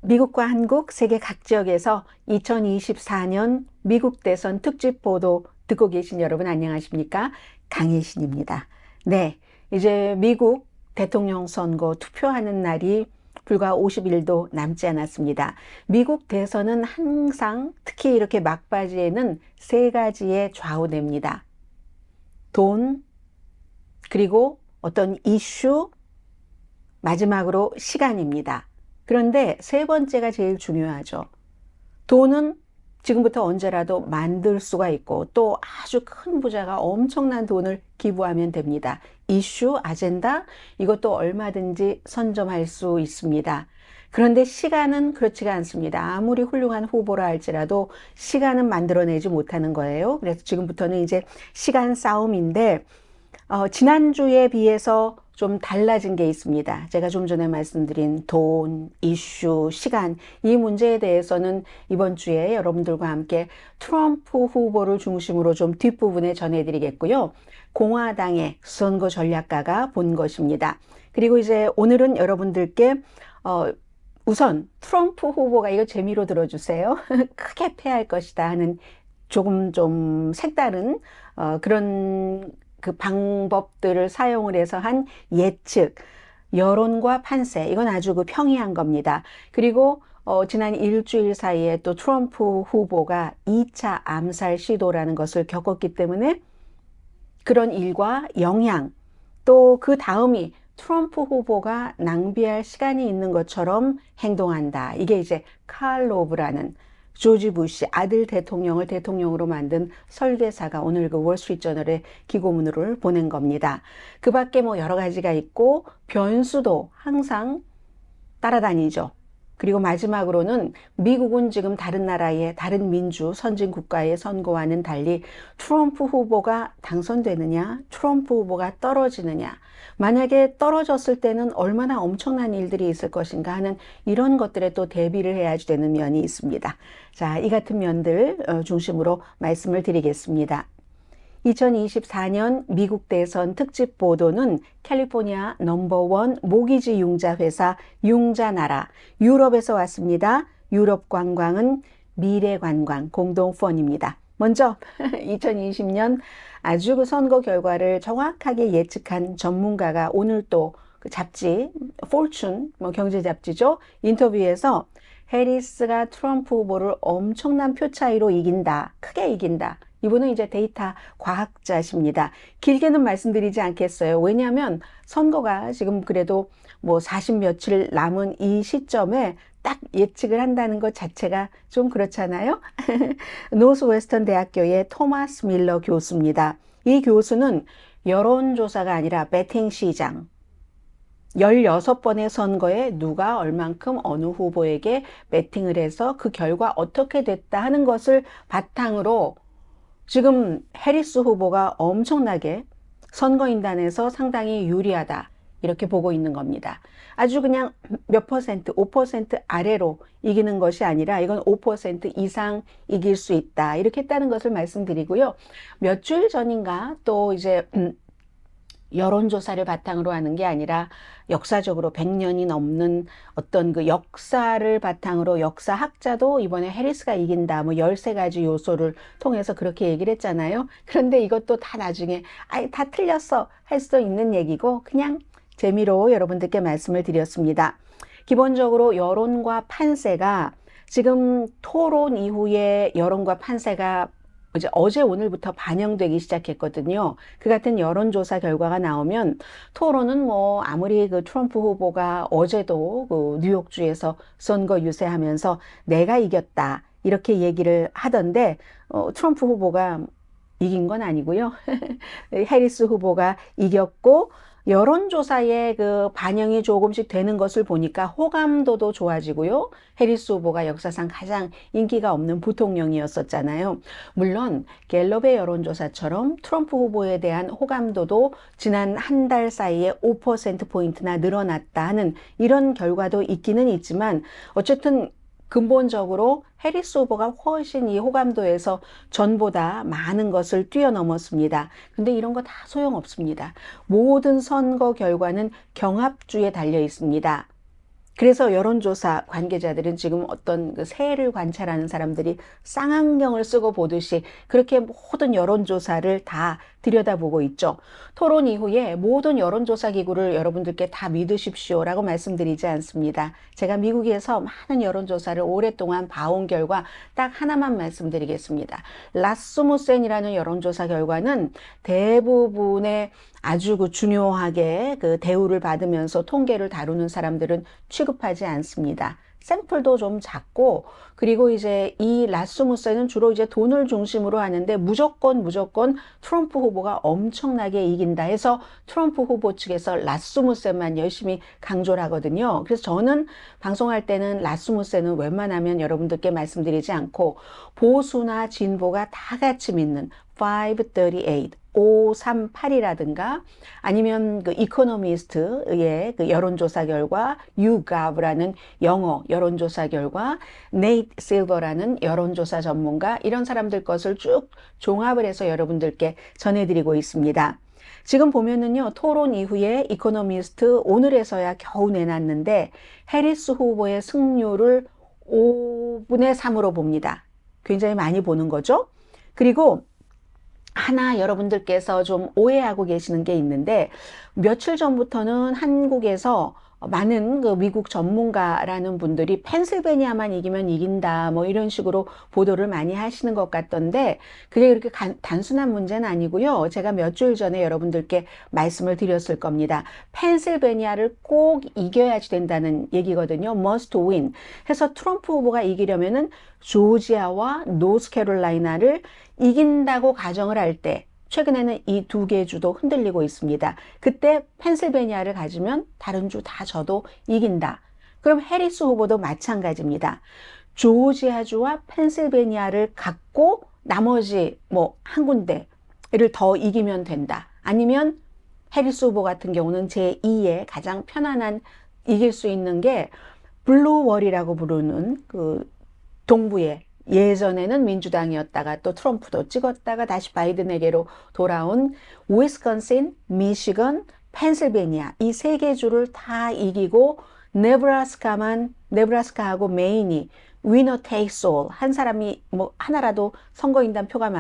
미국과 한국, 세계 각 지역에서 2024년 미국 대선 특집 보도 듣고 계신 여러분 안녕하십니까? 강혜신입니다. 네, 이제 미국 대통령 선거 투표하는 날이 불과 50일도 남지 않았습니다. 미국 대선은 항상 특히 이렇게 막바지에는 세 가지에 좌우됩니다. 돈, 그리고 어떤 이슈, 마지막으로 시간입니다. 그런데 세 번째가 제일 중요하죠. 돈은 지금부터 언제라도 만들 수가 있고 또 아주 큰 부자가 엄청난 돈을 기부하면 됩니다. 이슈, 아젠다 이것도 얼마든지 선점할 수 있습니다. 그런데 시간은 그렇지가 않습니다. 아무리 훌륭한 후보라 할지라도 시간은 만들어내지 못하는 거예요. 그래서 지금부터는 이제 시간 싸움인데 지난주에 비해서 좀 달라진 게 있습니다. 제가 좀 전에 말씀드린 돈, 이슈, 시간 이 문제에 대해서는 이번 주에 여러분들과 함께 트럼프 후보를 중심으로 좀 뒷부분에 전해드리겠고요. 공화당의 선거 전략가가 본 것입니다. 그리고 이제 오늘은 여러분들께 우선 트럼프 후보가 이거 재미로 들어주세요. 크게 패할 것이다 하는 조금 좀 색다른 그런 그 방법들을 사용을 해서 한 예측, 여론과 판세, 이건 아주 그 평이한 겁니다. 그리고 지난 일주일 사이에 또 트럼프 후보가 2차 암살 시도라는 것을 겪었기 때문에 그런 일과 영향, 또 그 다음이 트럼프 후보가 낭비할 시간이 있는 것처럼 행동한다. 이게 이제 칼 로브라는 조지 부시 아들 대통령을 대통령으로 만든 설계사가 오늘 그 월스트리트저널에 기고문을 보낸 겁니다. 그 밖에 뭐 여러 가지가 있고 변수도 항상 따라다니죠. 그리고 마지막으로는 미국은 지금 다른 나라의 다른 민주 선진 국가의 선거와는 달리 트럼프 후보가 당선되느냐, 트럼프 후보가 떨어지느냐, 만약에 떨어졌을 때는 얼마나 엄청난 일들이 있을 것인가 하는 이런 것들에 또 대비를 해야지 되는 면이 있습니다. 자, 이 같은 면들 중심으로 말씀을 드리겠습니다. 2024년 미국 대선 특집 보도는 캘리포니아 넘버원 모기지 융자 회사 융자나라 유럽에서 왔습니다. 유럽 관광은 미래 관광 공동펀입니다. 먼저 2020년 아주 그 선거 결과를 정확하게 예측한 전문가가 오늘 또 그 잡지 포춘 경제 잡지죠. 인터뷰에서 해리스가 트럼프 후보를 엄청난 표 차이로 이긴다. 크게 이긴다. 이분은 이제 데이터 과학자십니다. 길게는 말씀드리지 않겠어요. 왜냐하면 선거가 지금 그래도 뭐 40 며칠 남은 이 시점에 딱 예측을 한다는 것 자체가 좀 그렇잖아요. 노스웨스턴 대학교의 토마스 밀러 교수입니다. 이 교수는 여론조사가 아니라 베팅 시장 16번의 선거에 누가 얼만큼 어느 후보에게 베팅을 해서 그 결과 어떻게 됐다 하는 것을 바탕으로 지금 해리스 후보가 엄청나게 선거인단에서 상당히 유리하다 이렇게 보고 있는 겁니다. 아주 그냥 몇 퍼센트, 5% 아래로 이기는 것이 아니라 이건 5% 이상 이길 수 있다 이렇게 했다는 것을 말씀드리고요. 몇 주일 전인가 또 이제 여론조사를 바탕으로 하는 게 아니라 역사적으로 100년이 넘는 어떤 그 역사를 바탕으로 역사학자도 이번에 해리스가 이긴다 뭐 13가지 요소를 통해서 그렇게 얘기를 했잖아요. 그런데 이것도 다 나중에 다 틀렸어 할 수 있는 얘기고 그냥 재미로 여러분들께 말씀을 드렸습니다. 기본적으로 여론과 판세가 지금 토론 이후에 여론과 판세가 어제 오늘부터 반영되기 시작했거든요. 그 같은 여론조사 결과가 나오면 토론은 뭐 아무리 그 트럼프 후보가 어제도 그 뉴욕주에서 선거 유세하면서 내가 이겼다 이렇게 얘기를 하던데 트럼프 후보가 이긴 건 아니고요. 해리스 후보가 이겼고 여론조사에 그 반영이 조금씩 되는 것을 보니까 호감도도 좋아지고요. 해리스 후보가 역사상 가장 인기가 없는 부통령이었었잖아요. 물론 갤럽의 여론조사처럼 트럼프 후보에 대한 호감도도 지난 한 달 사이에 5%포인트나 늘어났다 하는 이런 결과도 있기는 있지만 어쨌든 근본적으로 해리스 후보가 훨씬 이 호감도에서 전보다 많은 것을 뛰어넘었습니다. 근데 이런 거 다 소용없습니다. 모든 선거 결과는 경합주에 달려 있습니다. 그래서 여론조사 관계자들은 지금 어떤 그 새를 관찰하는 사람들이 쌍안경을 쓰고 보듯이 그렇게 모든 여론조사를 다 들여다보고 있죠. 토론 이후에 모든 여론조사 기구를 여러분들께 다 믿으십시오라고 말씀드리지 않습니다. 제가 미국에서 많은 여론조사를 오랫동안 봐온 결과 딱 하나만 말씀드리겠습니다. 라스무센이라는 여론조사 결과는 대부분의 아주 그 중요하게 그 대우를 받으면서 통계를 다루는 사람들은 취급하지 않습니다. 샘플도 좀 작고, 그리고 이제 이 라스무센은 주로 이제 돈을 중심으로 하는데 무조건 트럼프 후보가 엄청나게 이긴다 해서 트럼프 후보 측에서 라스무센만 열심히 강조를 하거든요. 그래서 저는 방송할 때는 라스무센은 웬만하면 여러분들께 말씀드리지 않고 보수나 진보가 다 같이 믿는 538 538이라든가 아니면 그 이코노미스트의 그 여론조사 결과 YouGov라는 영어 여론조사 결과 네이트 실버라는 여론조사 전문가 이런 사람들 것을 쭉 종합을 해서 여러분들께 전해드리고 있습니다. 지금 보면은요, 토론 이후에 이코노미스트 오늘에서야 겨우 내놨는데 해리스 후보의 승률을 5분의 3으로 봅니다. 굉장히 많이 보는 거죠. 그리고 하나 여러분들께서 좀 오해하고 계시는 게 있는데 며칠 전부터는 한국에서 많은 그 미국 전문가라는 분들이 펜실베니아만 이기면 이긴다 뭐 이런 식으로 보도를 많이 하시는 것 같던데 그게 그렇게 단순한 문제는 아니고요. 제가 몇 주일 전에 여러분들께 말씀을 드렸을 겁니다. 펜실베니아를 꼭 이겨야지 된다는 얘기거든요. must win 해서 트럼프 후보가 이기려면은 조지아와 노스캐롤라이나를 이긴다고 가정을 할 때 최근에는 이 두 개 주도 흔들리고 있습니다. 그때 펜실베니아를 가지면 다른 주 다 져도 이긴다. 그럼 해리스 후보도 마찬가지입니다. 조지아주와 펜실베니아를 갖고 나머지 뭐 한 군데를 더 이기면 된다. 아니면 해리스 후보 같은 경우는 제2의 가장 편안한 이길 수 있는 게 블루월이라고 부르는 그 동부의 예전에는 민주당이었다가 또 트럼프도 찍었다가 다시 바이든에게로 돌아온 위스콘신, 미시건, 펜실베니아 이 세 개 주를 다 이기고 네브라스카하고 메인이 위너 테이크스 올 한 사람이 뭐 하나라도 선거인단 표가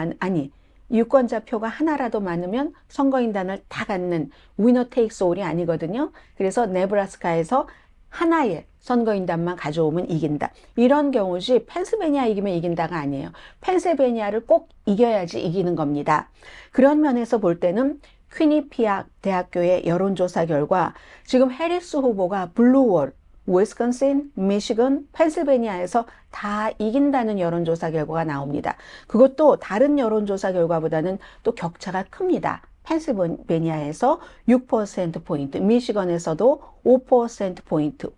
유권자 표가 하나라도 많으면 선거인단을 다 갖는 위너 테이크스 올이 아니거든요. 그래서 네브라스카에서 하나의 선거인단만 가져오면 이긴다. 이런 경우지 펜실베니아 이기면 이긴다가 아니에요. 펜실베니아를 꼭 이겨야지 이기는 겁니다. 그런 면에서 볼 때는 퀴니피악 대학교의 여론조사 결과 지금 해리스 후보가 블루월, 위스콘신, 미시건, 펜실베니아에서 다 이긴다는 여론조사 결과가 나옵니다. 그것도 다른 여론조사 결과보다는 또 격차가 큽니다. 펜실베니아에서 6%포인트, 미시건에서도 5%포인트,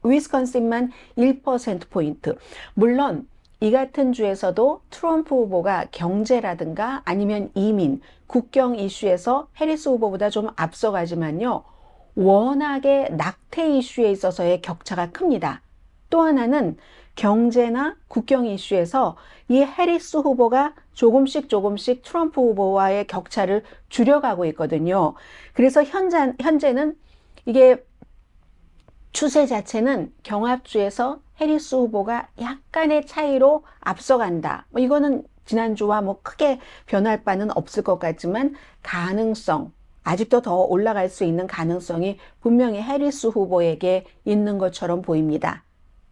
위스콘신만 1%포인트. 물론 이 같은 주에서도 트럼프 후보가 경제라든가 아니면 이민, 국경 이슈에서 해리스 후보보다 좀 앞서가지만요. 워낙에 낙태 이슈에 있어서의 격차가 큽니다. 또 하나는 경제나 국경 이슈에서 이 해리스 후보가 조금씩 트럼프 후보와의 격차를 줄여가고 있거든요. 그래서 현재는 이게 추세 자체는 경합주에서 해리스 후보가 약간의 차이로 앞서간다. 이거는 지난주와 뭐 크게 변할 바는 없을 것 같지만 가능성, 아직도 더 올라갈 수 있는 가능성이 분명히 해리스 후보에게 있는 것처럼 보입니다.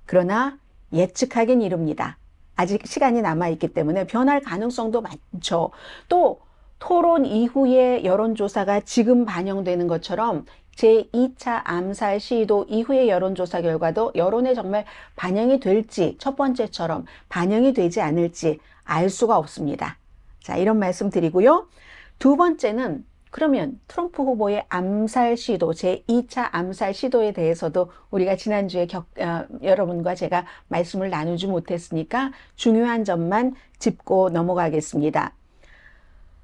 그러나 예측하긴 이릅니다. 아직 시간이 남아있기 때문에 변할 가능성도 많죠. 또 토론 이후의 여론조사가 지금 반영되는 것처럼 제2차 암살 시도 이후의 여론조사 결과도 여론에 정말 반영이 될지 첫 번째처럼 반영이 되지 않을지 알 수가 없습니다. 자, 이런 말씀 드리고요. 두 번째는 그러면 트럼프 후보의 암살 시도, 제2차 암살 시도에 대해서도 우리가 지난주에 여러분과 제가 말씀을 나누지 못했으니까 중요한 점만 짚고 넘어가겠습니다.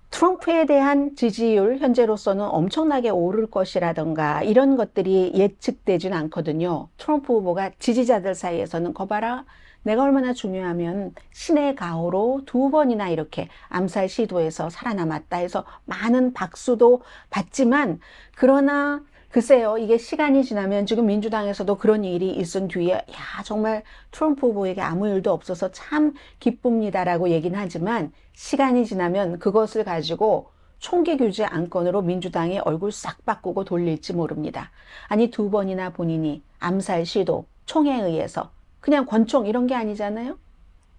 트럼프에 대한 지지율 현재로서는 엄청나게 오를 것이라던가 이런 것들이 예측되지는 않거든요. 트럼프 후보가 지지자들 사이에서는 거봐라. 내가 얼마나 중요하면 신의 가호로 2번이나 이렇게 암살 시도에서 살아남았다 해서 많은 박수도 받지만 그러나 글쎄요, 이게 시간이 지나면 지금 민주당에서도 그런 일이 있은 뒤에, 야, 정말 트럼프 후보에게 아무 일도 없어서 참 기쁩니다라고 얘기는 하지만, 시간이 지나면 그것을 가지고 총기 규제 안건으로 민주당이 얼굴 싹 바꾸고 돌릴지 모릅니다. 아니, 2번이나 본인이 암살 시도, 총에 의해서, 그냥 권총 이런 게 아니잖아요?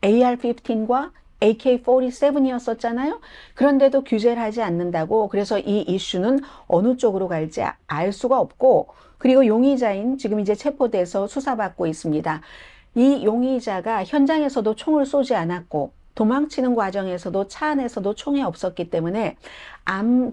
AR-15과 AK-47이었었잖아요. 그런데도 규제를 하지 않는다고. 그래서 이 이슈는 어느 쪽으로 갈지 알 수가 없고, 그리고 용의자인 지금 이제 체포돼서 수사받고 있습니다. 이 용의자가 현장에서도 총을 쏘지 않았고 도망치는 과정에서도 차 안에서도 총이 없었기 때문에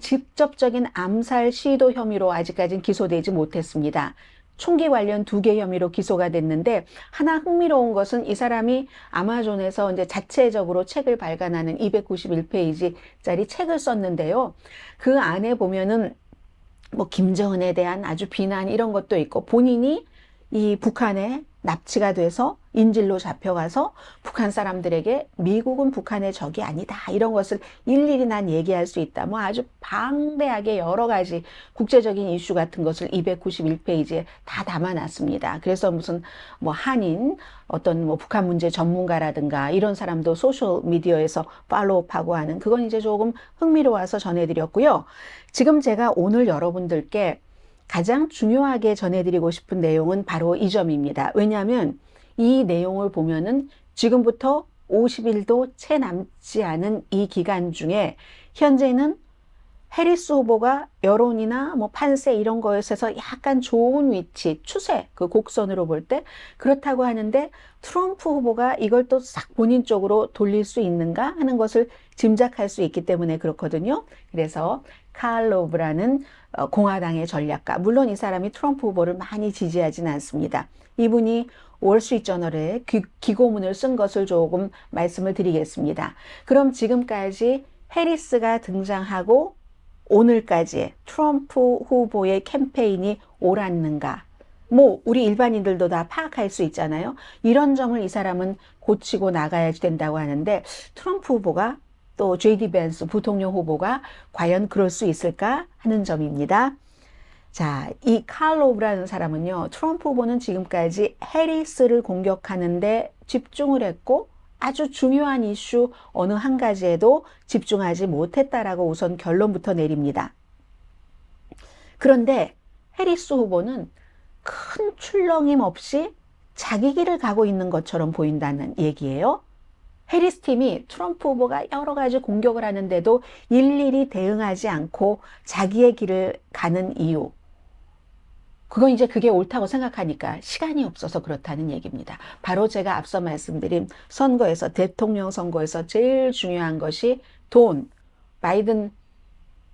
직접적인 암살 시도 혐의로 아직까지는 기소되지 못했습니다. 총기 관련 2개 혐의로 기소가 됐는데, 하나 흥미로운 것은 이 사람이 아마존에서 이제 자체적으로 책을 발간하는 291페이지짜리 책을 썼는데요. 그 안에 보면은 뭐 김정은에 대한 아주 비난 이런 것도 있고, 본인이 이 북한에 납치가 돼서 인질로 잡혀가서 북한 사람들에게 미국은 북한의 적이 아니다 이런 것을 일일이 난 얘기할 수 있다. 뭐 아주 방대하게 여러 가지 국제적인 이슈 같은 것을 291페이지에 다 담아놨습니다. 그래서 무슨 뭐 한인 어떤 뭐 북한 문제 전문가라든가 이런 사람도 소셜 미디어에서 팔로우하고 하는, 그건 이제 조금 흥미로워서 전해드렸고요. 지금 제가 오늘 여러분들께 가장 중요하게 전해드리고 싶은 내용은 바로 이 점입니다. 왜냐하면 이 내용을 보면은 지금부터 50일도 채 남지 않은 이 기간 중에 현재는 해리스 후보가 여론이나 뭐 판세 이런 거에서 약간 좋은 위치, 추세, 그 곡선으로 볼 때 그렇다고 하는데, 트럼프 후보가 이걸 또 싹 본인 쪽으로 돌릴 수 있는가 하는 것을 짐작할 수 있기 때문에 그렇거든요. 그래서 칼 로브라는 공화당의 전략가, 물론 이 사람이 트럼프 후보를 많이 지지하진 않습니다. 이분이 월스트리트저널에 기고문을 쓴 것을 조금 말씀을 드리겠습니다. 그럼 지금까지 해리스가 등장하고 오늘까지의 트럼프 후보의 캠페인이 옳았는가? 뭐 우리 일반인들도 다 파악할 수 있잖아요. 이런 점을 이 사람은 고치고 나가야 된다고 하는데, 트럼프 후보가 또 JD 벤스 부통령 후보가 과연 그럴 수 있을까 하는 점입니다. 자, 이 칼 로브라는 사람은요, 트럼프 후보는 지금까지 해리스를 공격하는데 집중을 했고 아주 중요한 이슈 어느 한 가지에도 집중하지 못했다라고 우선 결론부터 내립니다. 그런데 해리스 후보는 큰 출렁임 없이 자기 길을 가고 있는 것처럼 보인다는 얘기예요. 해리스 팀이 트럼프 후보가 여러 가지 공격을 하는데도 일일이 대응하지 않고 자기의 길을 가는 이유, 그건 이제 그게 옳다고 생각하니까 시간이 없어서 그렇다는 얘기입니다. 바로 제가 앞서 말씀드린 선거에서, 대통령 선거에서 제일 중요한 것이 돈. 바이든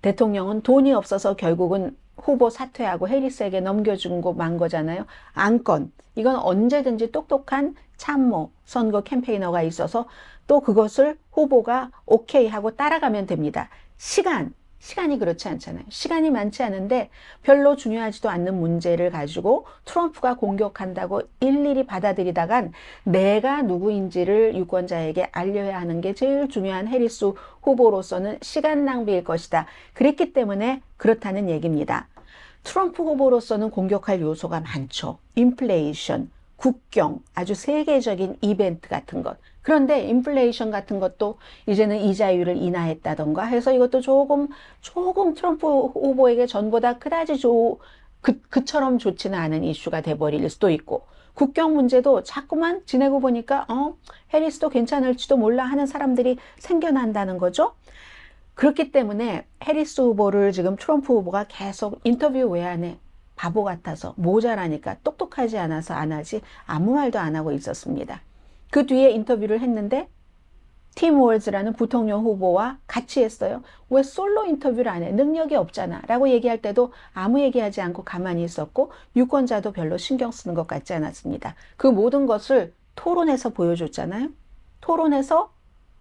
대통령은 돈이 없어서 결국은 후보 사퇴하고 해리스에게 넘겨주고 만 거잖아요. 안건. 이건 언제든지 똑똑한 참모, 선거 캠페이너가 있어서 또 그것을 후보가 오케이 하고 따라가면 됩니다. 시간이 그렇지 않잖아요. 시간이 많지 않은데 별로 중요하지도 않는 문제를 가지고 트럼프가 공격한다고 일일이 받아들이다간 내가 누구인지를 유권자에게 알려야 하는 게 제일 중요한 해리스 후보로서는 시간 낭비일 것이다. 그랬기 때문에 그렇다는 얘기입니다. 트럼프 후보로서는 공격할 요소가 많죠. 인플레이션, 국경, 아주 세계적인 이벤트 같은 것. 그런데 인플레이션 같은 것도 이제는 이자율을 인하했다던가 해서 이것도 조금 트럼프 후보에게 전보다 그다지 그처럼 좋지는 않은 이슈가 돼버릴 수도 있고, 국경 문제도 자꾸만 지내고 보니까 해리스도 괜찮을지도 몰라 하는 사람들이 생겨난다는 거죠. 그렇기 때문에 해리스 후보를 지금 트럼프 후보가 계속 인터뷰 외환에 바보 같아서 모자라니까 똑똑하지 않아서 안 하지 아무 말도 안 하고 있었습니다. 그 뒤에 인터뷰를 했는데 팀 월즈라는 부통령 후보와 같이 했어요. 왜 솔로 인터뷰를 안 해? 능력이 없잖아 라고 얘기할 때도 아무 얘기하지 않고 가만히 있었고, 유권자도 별로 신경 쓰는 것 같지 않았습니다. 그 모든 것을 토론에서 보여줬잖아요. 토론에서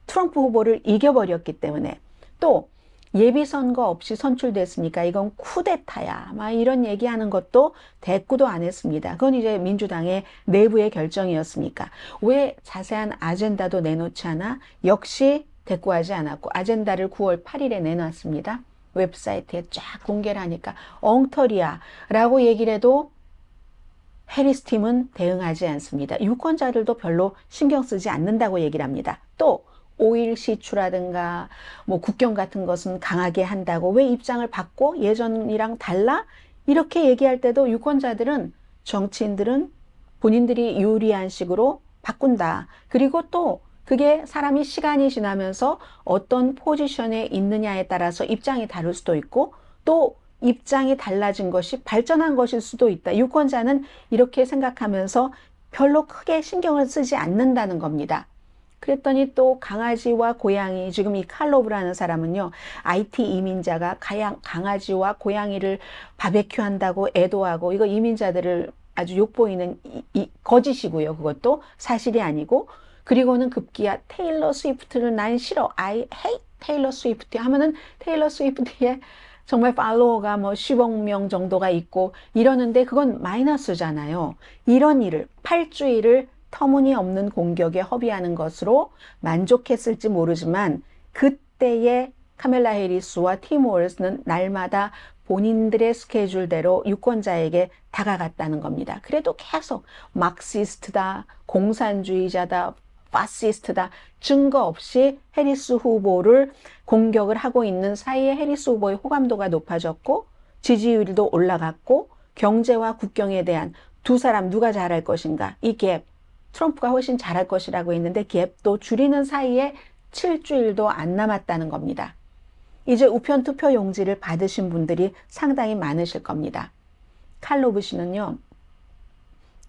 트럼프 후보를 이겨버렸기 때문에, 또 예비선거 없이 선출됐으니까 이건 쿠데타야 막 이런 얘기하는 것도 대꾸도 안 했습니다. 그건 이제 민주당의 내부의 결정이었으니까. 왜 자세한 아젠다도 내놓지 않아? 역시 대꾸하지 않았고 아젠다를 9월 8일에 내놨습니다. 웹사이트에 쫙 공개를 하니까 엉터리야 라고 얘기를 해도 해리스 팀은 대응하지 않습니다. 유권자들도 별로 신경 쓰지 않는다고 얘기를 합니다. 또 오일 시추라든가 뭐 국경 같은 것은 강하게 한다고 왜 입장을 바꿔? 예전이랑 달라? 이렇게 얘기할 때도 유권자들은 정치인들은 본인들이 유리한 식으로 바꾼다. 그리고 또 그게 사람이 시간이 지나면서 어떤 포지션에 있느냐에 따라서 입장이 다를 수도 있고 또 입장이 달라진 것이 발전한 것일 수도 있다. 유권자는 이렇게 생각하면서 별로 크게 신경을 쓰지 않는다는 겁니다. 그랬더니 또 강아지와 고양이, 지금 이 칼로브라는 사람은요, IT 이민자가 강아지와 고양이를 바베큐 한다고 애도하고, 이거 이민자들을 아주 욕보이는 거짓이고요. 그것도 사실이 아니고, 그리고는 급기야 테일러 스위프트를 난 싫어. I hate 테일러 스위프트 하면은 테일러 스위프트의 정말 팔로워가 뭐 10억 명 정도가 있고 이러는데 그건 마이너스잖아요. 이런 일을, 팔주일을 터무니없는 공격에 허비하는 것으로 만족했을지 모르지만 그때의 카멜라 해리스와 팀 월스는 날마다 본인들의 스케줄대로 유권자에게 다가갔다는 겁니다. 그래도 계속 막시스트다, 공산주의자다, 파시스트다 증거 없이 해리스 후보를 공격을 하고 있는 사이에 해리스 후보의 호감도가 높아졌고 지지율도 올라갔고 경제와 국경에 대한 두 사람 누가 잘할 것인가 이 갭 트럼프가 훨씬 잘할 것이라고 했는데 갭도 줄이는 사이에 7주일도 안 남았다는 겁니다. 이제 우편 투표 용지를 받으신 분들이 상당히 많으실 겁니다. 칼로브 씨는요,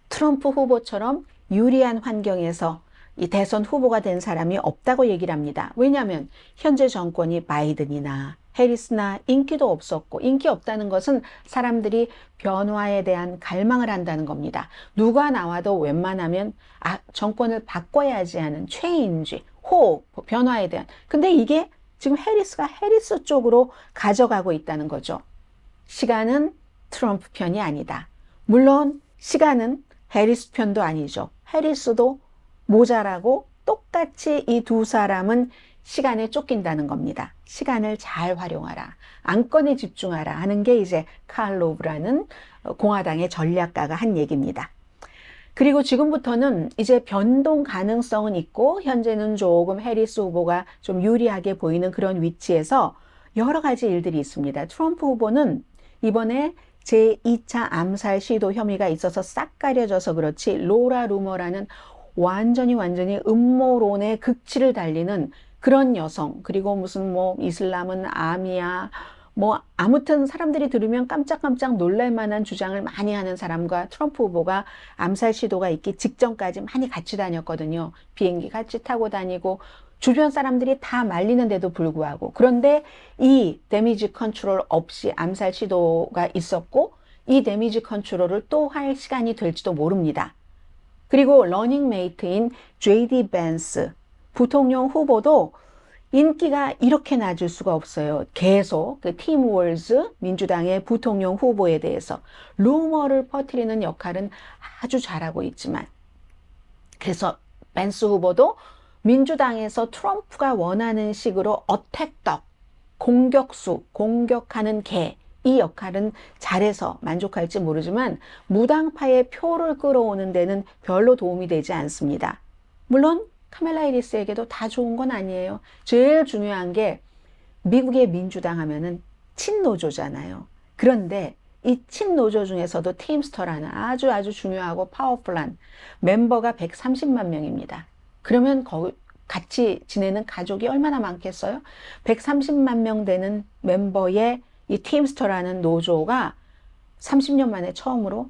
트럼프 후보처럼 유리한 환경에서 이 대선 후보가 된 사람이 없다고 얘기를 합니다. 왜냐하면 현재 정권이 바이든이나 해리스나 인기도 없었고 인기 없다는 것은 사람들이 변화에 대한 갈망을 한다는 겁니다. 누가 나와도 웬만하면 정권을 바꿔야지 하는 체인지, 호흡, 변화에 대한. 근데 이게 지금 해리스가 해리스 쪽으로 가져가고 있다는 거죠. 시간은 트럼프 편이 아니다. 물론 시간은 해리스 편도 아니죠. 해리스도 모자라고 똑같이 이 두 사람은 시간에 쫓긴다는 겁니다. 시간을 잘 활용하라. 안건에 집중하라 하는 게 이제 칼 로브라는 공화당의 전략가가 한 얘기입니다. 그리고 지금부터는 이제 변동 가능성은 있고 현재는 조금 해리스 후보가 좀 유리하게 보이는 그런 위치에서 여러 가지 일들이 있습니다. 트럼프 후보는 이번에 제2차 암살 시도 혐의가 있어서 싹 가려져서 그렇지 로라 루머라는 완전히 음모론의 극치를 달리는 그런 여성, 그리고 무슨 뭐 이슬람은 암이야, 뭐 아무튼 사람들이 들으면 깜짝깜짝 놀랄 만한 주장을 많이 하는 사람과 트럼프 후보가 암살 시도가 있기 직전까지 많이 같이 다녔거든요. 비행기 같이 타고 다니고 주변 사람들이 다 말리는데도 불구하고. 그런데 이 데미지 컨트롤 없이 암살 시도가 있었고 이 데미지 컨트롤을 또 할 시간이 될지도 모릅니다. 그리고 러닝메이트인 JD 벤스 부통령 후보도 인기가 이렇게 낮을 수가 없어요. 계속 그 팀 월즈 민주당의 부통령 후보에 대해서 루머를 퍼뜨리는 역할은 아주 잘하고 있지만 그래서 벤스 후보도 민주당에서 트럼프가 원하는 식으로 어택덕, 공격수, 공격하는 개 이 역할은 잘해서 만족할지 모르지만 무당파의 표를 끌어오는 데는 별로 도움이 되지 않습니다. 물론 카멜라 해리스에게도 다 좋은 건 아니에요. 제일 중요한 게 미국의 민주당 하면은 친노조잖아요. 그런데 이 친노조 중에서도 팀스터라는 아주 중요하고 파워풀한 멤버가 130만 명입니다. 그러면 같이 지내는 가족이 얼마나 많겠어요? 130만 명 되는 멤버의 이 팀스터라는 노조가 30년 만에 처음으로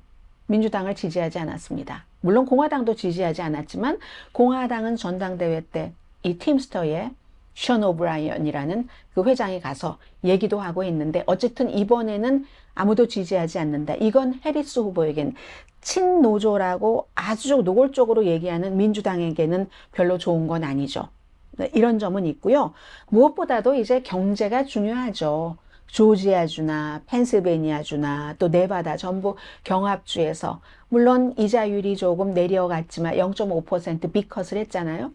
민주당을 지지하지 않았습니다. 물론 공화당도 지지하지 않았지만 공화당은 전당대회 때 이 팀스터의 션 오브라이언이라는 그 회장이 가서 얘기도 하고 있는데 어쨌든 이번에는 아무도 지지하지 않는다. 이건 해리스 후보에겐 친노조라고 아주 노골적으로 얘기하는 민주당에게는 별로 좋은 건 아니죠. 이런 점은 있고요. 무엇보다도 이제 경제가 중요하죠. 조지아주나 펜실베니아주나 또 네바다 전부 경합주에서 물론 이자율이 조금 내려갔지만 0.5% 빅컷을 했잖아요.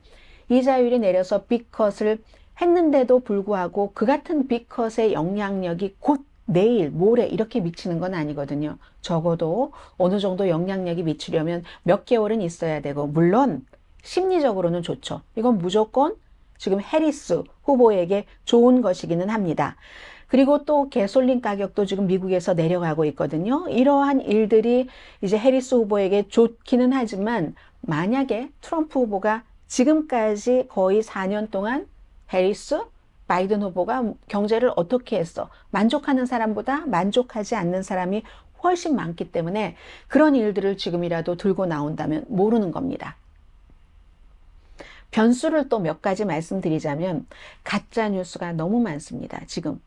이자율이 내려서 빅컷을 했는데도 불구하고 그 같은 빅컷의 영향력이 곧 내일, 모레 이렇게 미치는 건 아니거든요. 적어도 어느 정도 영향력이 미치려면 몇 개월은 있어야 되고, 물론 심리적으로는 좋죠. 이건 무조건 지금 해리스 후보에게 좋은 것이기는 합니다. 그리고 또 가솔린 가격도 지금 미국에서 내려가고 있거든요. 이러한 일들이 이제 해리스 후보에게 좋기는 하지만, 만약에 트럼프 후보가 지금까지 거의 4년 동안 해리스, 바이든 후보가 경제를 어떻게 했어? 만족하는 사람보다 만족하지 않는 사람이 훨씬 많기 때문에 그런 일들을 지금이라도 들고 나온다면 모르는 겁니다. 변수를 또 몇 가지 말씀드리자면, 가짜 뉴스가 너무 많습니다. 지금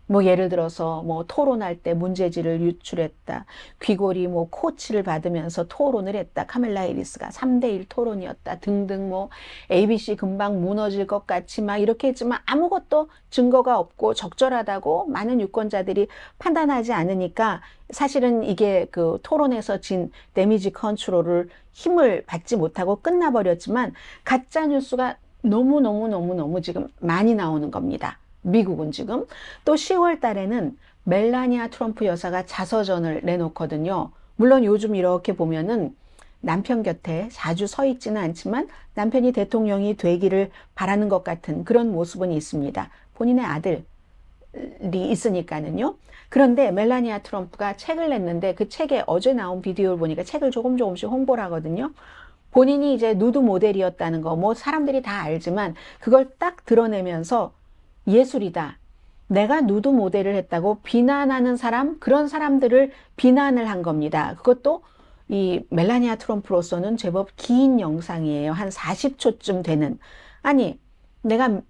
뭐 예를 들어서 뭐 토론할 때 문제지를 유출했다, 귀걸이 뭐 코치를 받으면서 토론을 했다, 카멜라 해리스가 3대1 토론이었다 등등, 뭐 ABC 금방 무너질 것 같이 막 이렇게 했지만 아무것도 증거가 없고 적절하다고 많은 유권자들이 판단하지 않으니까 사실은 이게 그 토론에서 진 데미지 컨트롤을 힘을 받지 못하고 끝나버렸지만, 가짜 뉴스가 너무 지금 많이 나오는 겁니다. 미국은 지금 또 10월 달에는 멜라니아 트럼프 여사가 자서전을 내놓거든요. 물론 요즘 이렇게 보면은 남편 곁에 자주 서 있지는 않지만 남편이 대통령이 되기를 바라는 것 같은 그런 모습은 있습니다. 본인의 아들이 있으니까는요. 그런데 멜라니아 트럼프가 책을 냈는데, 그 책에 어제 나온 비디오를 보니까 책을 조금씩 홍보를 하거든요. 본인이 이제 누드 모델이었다는 거 뭐 사람들이 다 알지만 그걸 딱 드러내면서 예술이다, 내가 누드 모델을 했다고 비난하는 사람, 그런 사람들을 비난을 한 겁니다. 그것도 이 멜라니아 트럼프로서는 제법 긴 영상이에요. 한 40초쯤 되는. 아니, 내가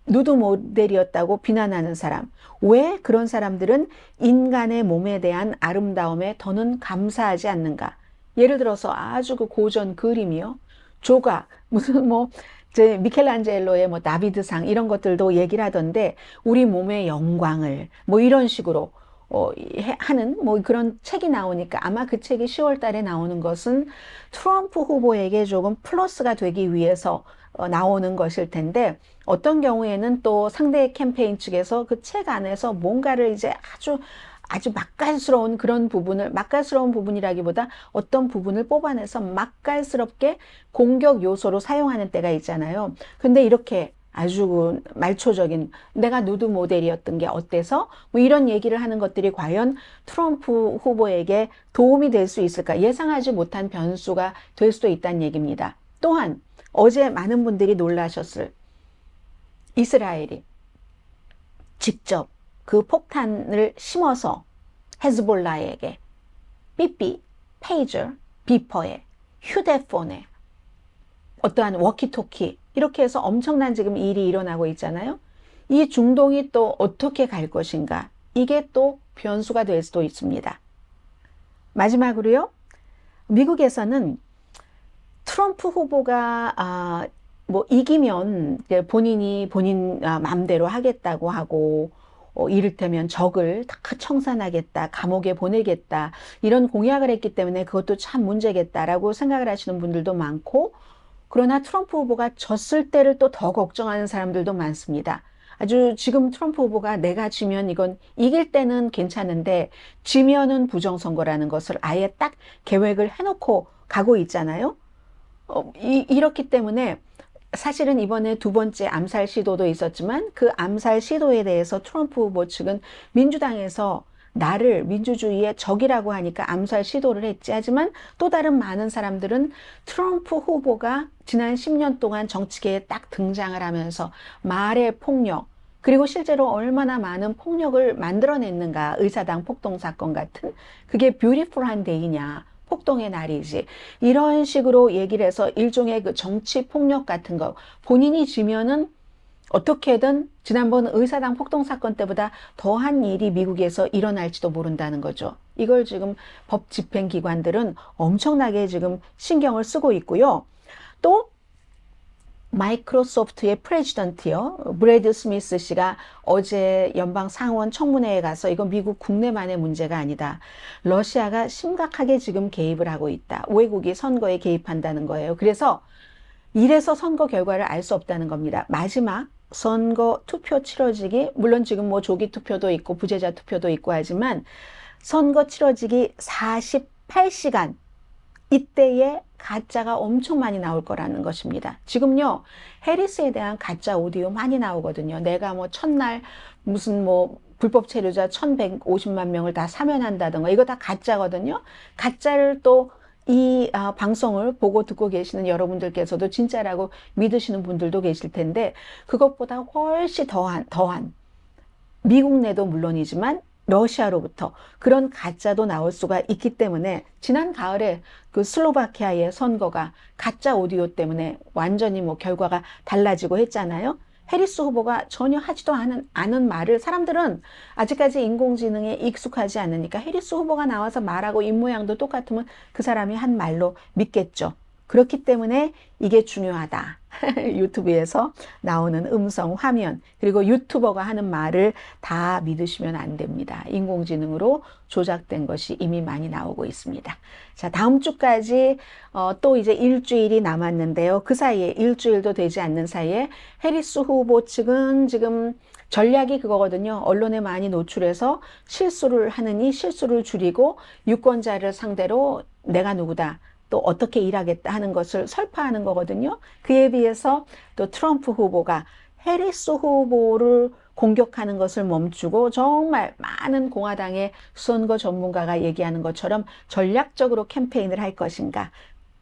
누드 모델이었다고 비난하는 사람, 왜 그런 사람들은 인간의 몸에 대한 아름다움에 더는 감사하지 않는가? 예를 들어서 아주 그 고전 그림이요, 조각, 무슨 뭐 제 미켈란젤로의 뭐 다비드상 이런 것들도 얘기를 하던데, 우리 몸의 영광을 뭐 이런 식으로 하는 뭐 그런 책이 나오니까, 아마 그 책이 10월 달에 나오는 것은 트럼프 후보에게 조금 플러스가 되기 위해서 나오는 것일 텐데, 어떤 경우에는 또 상대 캠페인 측에서 그 책 안에서 뭔가를 이제 아주 맛깔스러운 그런 부분을, 맛깔스러운 부분이라기보다 어떤 부분을 뽑아내서 맛깔스럽게 공격 요소로 사용하는 때가 있잖아요. 근데 이렇게 아주 말초적인, 내가 누드 모델이었던 게 어때서? 뭐 이런 얘기를 하는 것들이 과연 트럼프 후보에게 도움이 될 수 있을까? 예상하지 못한 변수가 될 수도 있다는 얘기입니다. 또한 어제 많은 분들이 놀라셨을, 이스라엘이 직접 그 폭탄을 심어서 헤즈볼라에게 삐삐, 페이저, 비퍼에, 휴대폰에, 어떠한 워키토키, 이렇게 해서 엄청난 지금 일이 일어나고 있잖아요. 이 중동이 또 어떻게 갈 것인가? 이게 또 변수가 될 수도 있습니다. 마지막으로요, 미국에서는 트럼프 후보가 뭐 이기면 본인 마음대로 하겠다고 하고, 이를테면 적을 다 청산하겠다, 감옥에 보내겠다, 이런 공약을 했기 때문에 그것도 참 문제겠다라고 생각을 하시는 분들도 많고, 그러나 트럼프 후보가 졌을 때를 또 더 걱정하는 사람들도 많습니다. 아주 지금 트럼프 후보가 내가 지면 이건, 이길 때는 괜찮은데 지면은 부정선거라는 것을 아예 딱 계획을 해놓고 가고 있잖아요. 이렇기 때문에 사실은 이번에 두 번째 암살 시도도 있었지만, 그 암살 시도에 대해서 트럼프 후보 측은 민주당에서 나를 민주주의의 적이라고 하니까 암살 시도를 했지, 하지만 또 다른 많은 사람들은 트럼프 후보가 지난 10년 동안 정치계에 딱 등장을 하면서 말의 폭력, 그리고 실제로 얼마나 많은 폭력을 만들어냈는가, 의사당 폭동 사건 같은, 그게 뷰티풀한 데이냐, 폭동의 날이지, 이런 식으로 얘기를 해서 일종의 그 정치 폭력 같은 거, 본인이 지면은 어떻게든 지난번 의사당 폭동 사건 때보다 더한 일이 미국에서 일어날지도 모른다는 거죠. 이걸 지금 법 집행기관들은 엄청나게 지금 신경을 쓰고 있고요. 또 마이크로소프트의 프레지던트요, 브래드 스미스 씨가 어제 연방 상원 청문회에 가서, 이건 미국 국내만의 문제가 아니다, 러시아가 심각하게 지금 개입을 하고 있다, 외국이 선거에 개입한다는 거예요. 그래서 이래서 선거 결과를 알 수 없다는 겁니다. 마지막 선거 투표 치러지기, 물론 지금 뭐 조기 투표도 있고 부재자 투표도 있고 하지만 선거 치러지기 48시간 이때에 가짜가 엄청 많이 나올 거라는 것입니다. 지금요, 해리스에 대한 가짜 오디오 많이 나오거든요. 내가 뭐 첫날 무슨 뭐 불법 체류자 1150만 명을 다 사면한다든가, 이거 다 가짜거든요. 가짜를 또 이 방송을 보고 듣고 계시는 여러분들께서도 진짜라고 믿으시는 분들도 계실 텐데, 그것보다 훨씬 더한 미국 내도 물론이지만 러시아로부터 그런 가짜도 나올 수가 있기 때문에, 지난 가을에 그 슬로바키아의 선거가 가짜 오디오 때문에 완전히 뭐 결과가 달라지고 했잖아요. 해리스 후보가 전혀 하지도 않은 말을, 사람들은 아직까지 인공지능에 익숙하지 않으니까 해리스 후보가 나와서 말하고 입모양도 똑같으면 그 사람이 한 말로 믿겠죠. 그렇기 때문에 이게 중요하다. 유튜브에서 나오는 음성, 화면, 그리고 유튜버가 하는 말을 다 믿으시면 안 됩니다. 인공지능으로 조작된 것이 이미 많이 나오고 있습니다. 자, 다음 주까지 또 이제 일주일이 남았는데요. 그 사이에, 일주일도 되지 않는 사이에 해리스 후보 측은 지금 전략이 그거거든요. 언론에 많이 노출해서 실수를 하느니 실수를 줄이고, 유권자를 상대로 내가 누구다, 또 어떻게 일하겠다 하는 것을 설파하는 거거든요. 그에 비해서 또 트럼프 후보가 해리스 후보를 공격하는 것을 멈추고, 정말 많은 공화당의 선거 전문가가 얘기하는 것처럼 전략적으로 캠페인을 할 것인가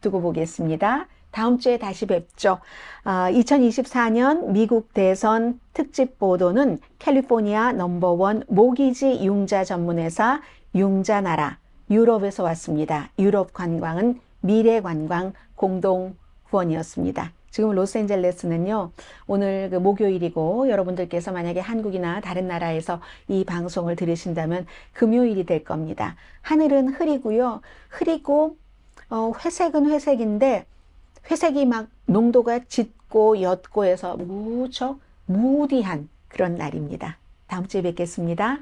두고 보겠습니다. 다음 주에 다시 뵙죠. 2024년 미국 대선 특집 보도는 캘리포니아 넘버원 모기지 융자 전문회사 융자나라 유럽에서 왔습니다. 유럽 관광은 미래관광 공동 후원이었습니다. 지금 로스앤젤레스는요, 오늘 그 목요일이고, 여러분들께서 만약에 한국이나 다른 나라에서 이 방송을 들으신다면 금요일이 될 겁니다. 하늘은 흐리고요. 흐리고 회색은 회색인데, 회색이 막 농도가 짙고 옅고 해서 무척 무디한 그런 날입니다. 다음 주에 뵙겠습니다.